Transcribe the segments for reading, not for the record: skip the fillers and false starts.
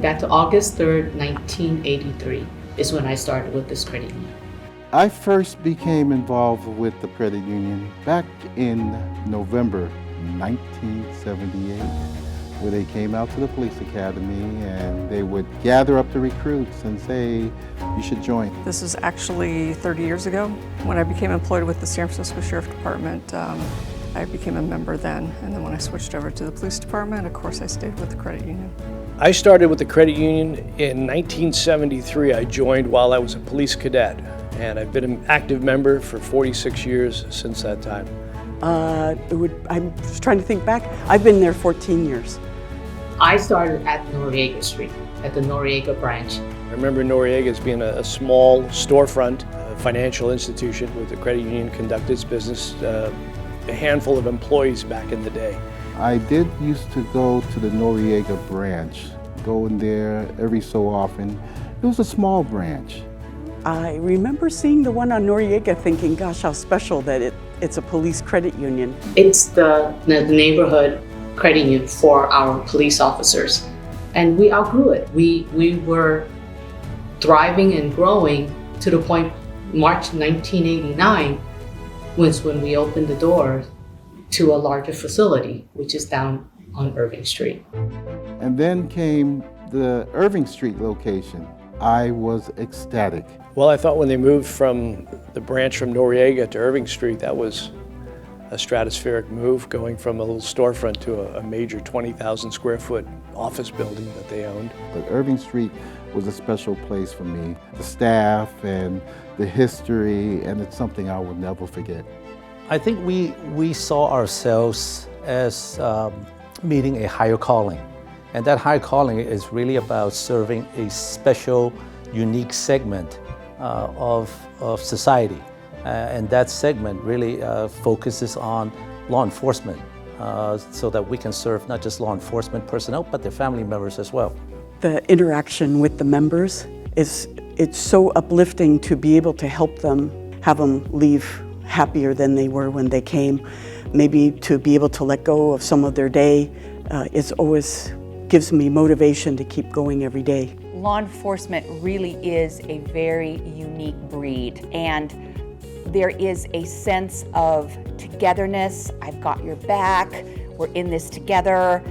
back to August 3rd, 1983 is when I started with this credit union. I first became involved with the credit union back in November 1978, where they came out to the police academy and they would gather up the recruits and say, you should join. This is actually 30 years ago. When I became employed with the San Francisco Sheriff Department, I became a member then. And then when I switched over to the police department, of course, I stayed with the credit union. I started with the credit union in 1973. I joined while I was a police cadet, and I've been an active member for 46 years since that time. I'm just trying to think back. I've been there 14 years. I started at Noriega Street, at the Noriega branch. I remember Noriega as being a small storefront, financial institution where the credit union conducted its business, a handful of employees back in the day. I did used to go to the Noriega branch, go in there every so often. It was a small branch. I remember seeing the one on Noriega thinking, gosh, how special that it's a police credit union. It's the neighborhood credit union for our police officers. And we outgrew it. We were thriving and growing to the point March 1989 was when we opened the doors to a larger facility, which is down on Irving Street. And then came the Irving Street location. I was ecstatic. Well, I thought when they moved from the branch from Noriega to Irving Street, that was a stratospheric move, going from a little storefront to a major 20,000 square foot office building that they owned. But Irving Street was a special place for me. The staff and the history, and it's something I will never forget. I think we saw ourselves as meeting a higher calling. And that higher calling is really about serving a special, unique segment of society. And that segment really focuses on law enforcement so that we can serve not just law enforcement personnel, but their family members as well. The interaction with the members it's so uplifting to be able to help them, have them leave happier than they were when they came. Maybe to be able to let go of some of their day, it always gives me motivation to keep going every day. Law enforcement really is a very unique breed, and there is a sense of togetherness. I've got your back, we're in this together.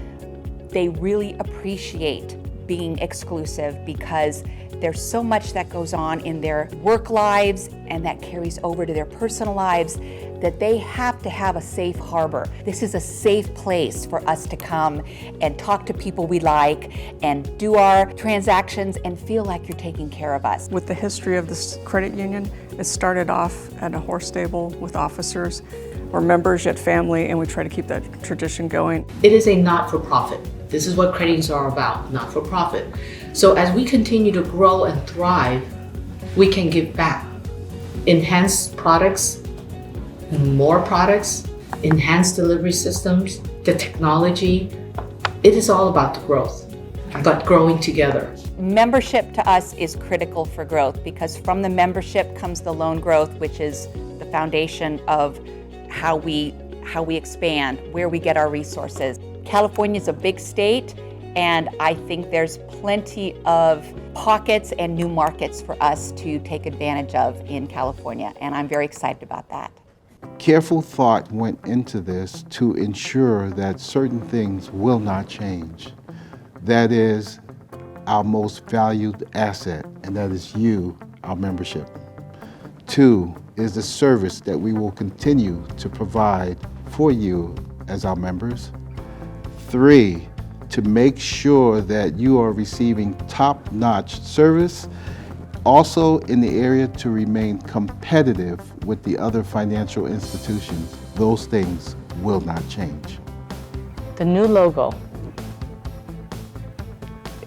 They really appreciate being exclusive because there's so much that goes on in their work lives and that carries over to their personal lives that they have to have a safe harbor. This is a safe place for us to come and talk to people we like and do our transactions and feel like you're taking care of us. With the history of this credit union, it started off at a horse stable with officers. We're members yet family, and we try to keep that tradition going. It is a not-for-profit. This is what credit unions are about, not-for-profit. So as we continue to grow and thrive, we can give back. Enhanced products, more products, enhanced delivery systems, the technology. It is all about the growth, but growing together. Membership to us is critical for growth because from the membership comes the loan growth, which is the foundation of how we expand, where we get our resources. California is a big state, and I think there's plenty of pockets and new markets for us to take advantage of in California, and I'm very excited about that. Careful thought went into this to ensure that certain things will not change. That is our most valued asset, and that is you, our membership. 2 is the service that we will continue to provide for you as our members. 3, to make sure that you are receiving top-notch service. Also in the area to remain competitive with the other financial institutions. Those things will not change. The new logo,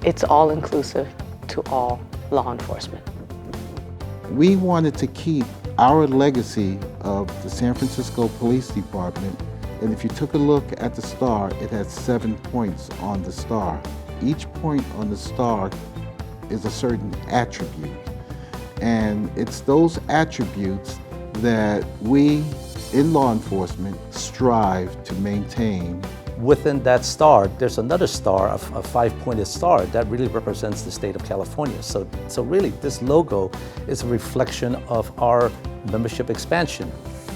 it's all inclusive to all law enforcement. We wanted to keep our legacy of the San Francisco Police Department, and if you took a look at the star, it had 7 points on the star. Each point on the star is a certain attribute, and it's those attributes that we in law enforcement strive to maintain within that star, there's another star, a five-pointed star that really represents the state of California. So really, this logo is a reflection of our membership expansion.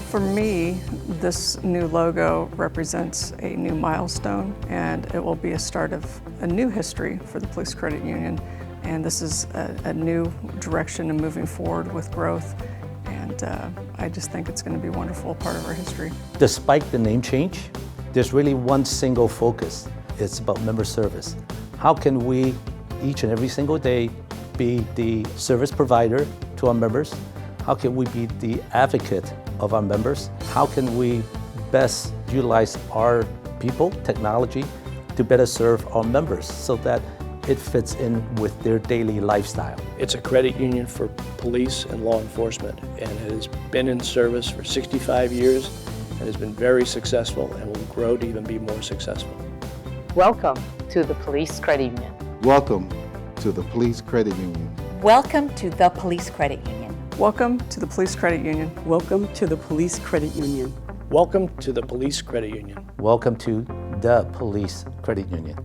For me, this new logo represents a new milestone, and it will be a start of a new history for the Police Credit Union. And this is a new direction and moving forward with growth. And I just think it's going to be a wonderful part of our history. Despite the name change, there's really one single focus. It's about member service. How can we, each and every single day, be the service provider to our members? How can we be the advocate of our members? How can we best utilize our people, technology, to better serve our members so that it fits in with their daily lifestyle? It's a credit union for police and law enforcement, and it has been in service for 65 years and has been very successful and will grow to even be more successful. Welcome to the Police Credit Union. Welcome to the Police Credit Union. Welcome to the Police Credit Union. Welcome to the Police Credit Union. Welcome to the Police Credit Union. Welcome to the Police Credit Union. Welcome to the Police Credit Union.